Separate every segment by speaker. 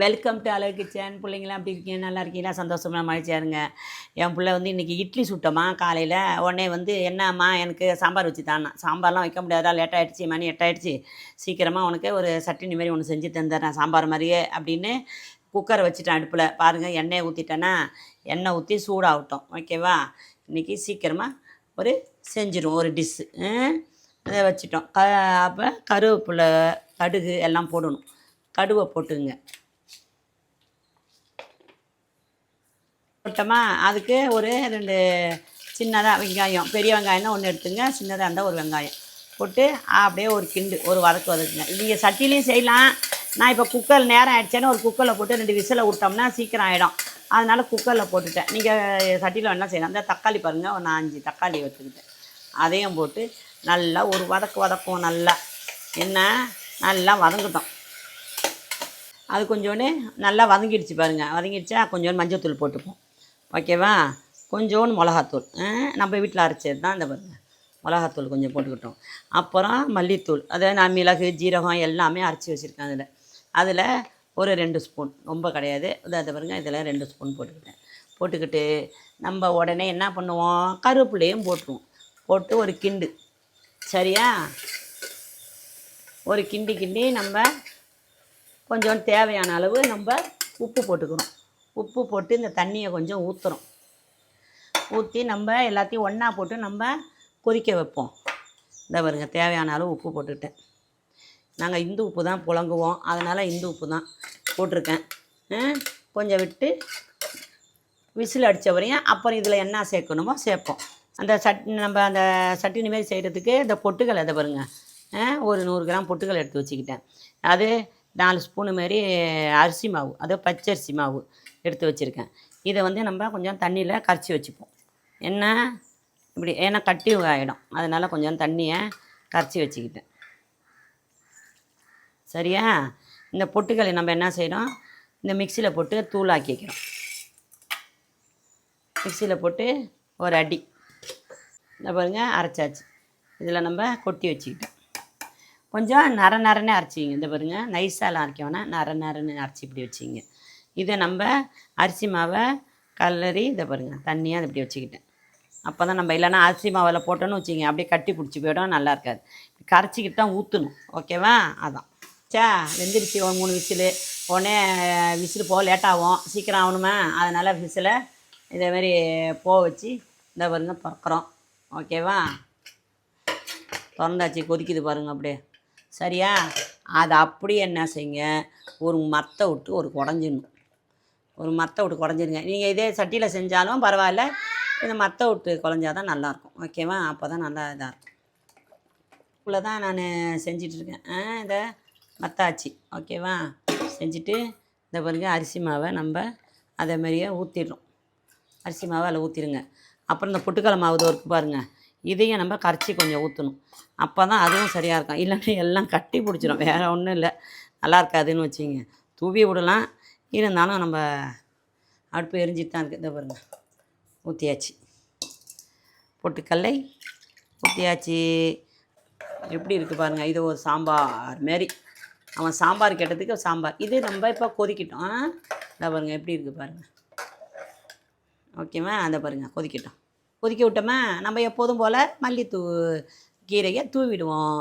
Speaker 1: Welcome to அழகு kitchen. பிள்ளைங்களாம் எப்படி இருக்கீங்க? நல்லா இருக்கீங்களா? சந்தோஷமாக மகிழ்ச்சியா இருங்க. என் பிள்ளை வந்து இன்றைக்கி இட்லி சுட்டோமா காலையில். உடனே வந்து என்னம்மா எனக்கு சாம்பார் வச்சு தானா. சாம்பார்லாம் வைக்க முடியாதா, லேட் ஆகிடுச்சி, மணி 8 ஆகிடுச்சி, சீக்கிரமாக உனக்கு ஒரு சட்னி மாரி ஒன்று செஞ்சு தந்துடுறேன் சாம்பார் மாதிரியே அப்படின்னு குக்கரை வச்சுட்டேன் அடுப்பில். பாருங்கள், எண்ணெயை ஊற்றிட்டேன்னா எண்ணெய் ஊற்றி சூடாகட்டும். ஓகேவா? இன்றைக்கி சீக்கிரமாக ஒரு செஞ்சிடும் ஒரு டிஷ்ஷு. அதை வச்சுட்டோம். அப்போ கருவேப்பிலை, கடுகு எல்லாம் போடணும். கடுவை போட்டுங்க. போட்டோமா, அதுக்கு ஒரு 2 சின்னதாக வெங்காயம், பெரிய வெங்காயம் தான் ஒன்று எடுத்துங்க, சின்னதாக இருந்தால் ஒரு வெங்காயம் போட்டு அப்படியே ஒரு கிண்டு, ஒரு வதக்குங்க. நீங்கள் சட்டிலையும் செய்யலாம். நான் இப்போ குக்கர் நேரம் ஆகிடுச்சேன்னு ஒரு குக்கரில் போட்டு 2 விசிலை விட்டோம்னா சீக்கிரம் ஆகிடும். அதனால் குக்கரில் போட்டுட்டேன். நீங்கள் சட்டியில் வேணால் செய்யலாம். அந்த தக்காளி பாருங்கள், ஒரு 5 தக்காளி வச்சுக்கிட்டேன். அதையும் போட்டு நல்லா ஒரு வதக்கும். நல்லா வதங்கட்டும். அது கொஞ்சோண்டு நல்லா வதங்கிடுச்சு பாருங்கள். வதங்கிடுச்சா கொஞ்சோண்டு மஞ்சள்தூள் போட்டுப்போம். ஓகேவா? கொஞ்சோண்டு மிளகாத்தூள், நம்ம வீட்டில் அரைச்சது தான். இந்த பாருங்கள், மிளகாத்தூள் கொஞ்சம் போட்டுக்கிட்டோம். அப்புறம் மல்லித்தூள், அதாவது நான் மிளகு, ஜீரகம் எல்லாமே அரைச்சி வச்சுருக்கேன். அதில் ஒரு 2 ஸ்பூன், ரொம்ப கிடையாது. அதை பாருங்கள், இதில் 2 ஸ்பூன் போட்டுக்கிட்டு நம்ம உடனே என்ன பண்ணுவோம், கருவேப்பிலையும் போட்டுருவோம். போட்டு ஒரு கிண்டு. சரியா? ஒரு கிண்டி நம்ம கொஞ்சம் தேவையான அளவு நம்ம உப்பு போட்டுக்கிறோம். உப்பு போட்டு இந்த தண்ணியை கொஞ்சம் ஊற்றி நம்ம எல்லாத்தையும் ஒன்றா போட்டு நம்ம கொதிக்க வைப்போம். இந்த பாருங்க, தேவையான அளவு உப்பு போட்டுக்கிட்டேன். நாங்கள் இந்து உப்பு தான் புழங்குவோம், அதனால் இந்து உப்பு தான் போட்டிருக்கேன். கொஞ்சம் விட்டு விசில் அடித்த வரையும் அப்புறம் இதில் என்ன சேர்க்கணுமோ சேர்ப்போம். அந்த நம்ம அந்த சட்னி மாரி செய்கிறதுக்கு இந்த பொட்டுகள் அதை பாருங்கள், ஒரு 100 கிராம் பொட்டுகள் எடுத்து வச்சுக்கிட்டேன். அது 4 ஸ்பூனு மாரி அரிசி மாவு, அதாவது பச்சரிசி மாவு எடுத்து வச்சுருக்கேன். இதை வந்து நம்ம கொஞ்சம் தண்ணியில் கரைச்சி வச்சுப்போம். என்ன இப்படி, ஏன்னா கட்டி ஆகிடும், அதனால் கொஞ்சம் தண்ணியை கரைச்சி வச்சுக்கிட்டேன். சரியா? இந்த பொட்டுக்களை நம்ம என்ன செய்யணும், இந்த மிக்சியில் போட்டு தூளாக்கி வைக்கிறோம். மிக்சியில் போட்டு ஒரு அடி, இந்த பாருங்கள் அரைச்சாச்சு. இதில் நம்ம கொட்டி வச்சுக்கிட்டோம். கொஞ்சம் நரன்னு அரைச்சிங்க. இந்த பாருங்கள், நைஸாலாம் அரைக்க வேணாம், நரன்னு அரைச்சி இப்படி வச்சிங்க. இதை நம்ம அரிசி மாவை கலரி, இதை பாருங்கள் தண்ணியாக இப்படி வச்சுக்கிட்டேன். அப்போ தான் நம்ம, இல்லைன்னா அரிசி மாவில் போட்டோன்னு வச்சிங்க அப்படியே கட்டி பிடிச்சி போய்டும், நல்லா இருக்காது. கரைச்சிக்கிட்டு தான் ஊற்றணும். ஓகேவா? அதான் வெந்திரிச்சு. 3 விசிலு. உடனே விசில் போக லேட்டாகும், சீக்கிரம் ஆகணுமா, அதனால் விசிலை இதேமாரி வச்சு இந்த பாருங்க திறக்கிறோம். ஓகேவா? திறந்தாச்சு, கொதிக்குது பாருங்கள் அப்படியே. சரியா? அதை அப்படியே என்ன செய்யுங்க, ஒரு மரத்தை விட்டு குடஞ்சிருங்க. நீங்கள் இதே சட்டியில் செஞ்சாலும் பரவாயில்ல, இந்த மரத்தை விட்டு குழஞ்சாதான் நல்லாயிருக்கும். ஓகேவா? அப்போ தான் நல்லா இதாக இருக்கும். இவ்வளோ தான் நான் செஞ்சிட்ருக்கேன். இதை மத்தாச்சு. ஓகேவா? செஞ்சுட்டு இந்த பாருங்க, அரிசி மாவை நம்ம அதே மாதிரியே ஊற்றிடுறோம். அரிசி மாவை அதில் ஊற்றிடுங்க. அப்புறம் இந்த பொட்டுக்கடலை மாவு இருக்குது பாருங்கள், இதையும் நம்ம கரைச்சி கொஞ்சம் ஊற்றணும். அப்போ தான் அதுவும் சரியாக இருக்கும். இல்லைன்னா எல்லாம் கட்டி பிடிச்சிரும், வேறு ஒன்றும் இல்லை, நல்லா இருக்காதுன்னு வச்சுங்க. தூவி விடலாம், இருந்தாலும் நம்ம அடுப்பு எரிஞ்சிட்டு தான் இருக்குது. இதை பாருங்கள், ஊற்றியாச்சு. பொட்டுக்கல்லை ஊற்றியாச்சு. எப்படி இருக்குது பாருங்கள். இது ஒரு சாம்பார் மாரி, அவன் சாம்பார் கேட்டதுக்கு சாம்பார். இது நம்ம இப்போ கொதிக்கிட்டோம். இதை பாருங்கள் எப்படி இருக்குது பாருங்கள். ஓகேவா? அதை பாருங்கள், கொதிக்க விட்டோமா, நம்ம எப்போதும் போல் கீரையை தூவிடுவோம்.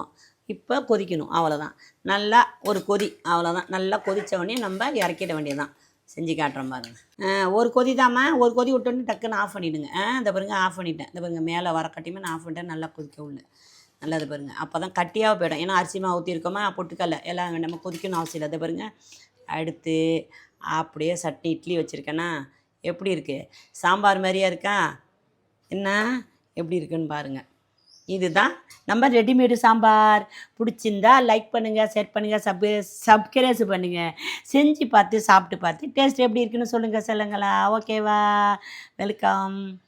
Speaker 1: இப்போ கொதிக்கணும், அவ்வளோதான். நல்லா ஒரு கொதி, அவ்வளோதான். நல்லா கொதித்தவொடனே நம்ம இறக்கிட வேண்டியதுதான். செஞ்சு காட்டுறோம் பாருங்கள். ஒரு கொதி தாம்மா, ஒரு கொதி விட்டோன்னே டக்குன்னு ஆஃப் பண்ணிவிடுங்க. இந்த பாருங்கள், ஆஃப் பண்ணிட்டேன். இந்த பாருங்கள், மேலே வர கட்டியுமே நான் ஆஃப் பண்ணிட்டேன். நல்லா கொதிக்க உள்ள நல்லது பாருங்கள். அப்போ தான் கட்டியாக போயிடும், ஏன்னா அரிசி மாவு ஊற்றிருக்கோமா, பொட்டுக்கல்ல எல்லாம் நம்ம கொதிக்கணும் அவசியம் இல்லை. அதை பாருங்கள். அடுத்து அப்படியே சட்னி இட்லி வச்சுருக்கேன்னா எப்படி இருக்குது, சாம்பார் மாதிரியா இருக்கா? என்ன எப்படி இருக்குன்னு பாருங்கள். இதுதான் நம்ம ரெடிமேடு சாம்பார். பிடிச்சிருந்தா லைக் பண்ணுங்கள், ஷேர் பண்ணுங்கள், சப்ஸ்கிரைப் பண்ணுங்கள். செஞ்சு பார்த்து சாப்பிட்டு பார்த்து டேஸ்ட் எப்படி இருக்குன்னு சொல்லுங்கள். ஓகேவா? வெல்கம்.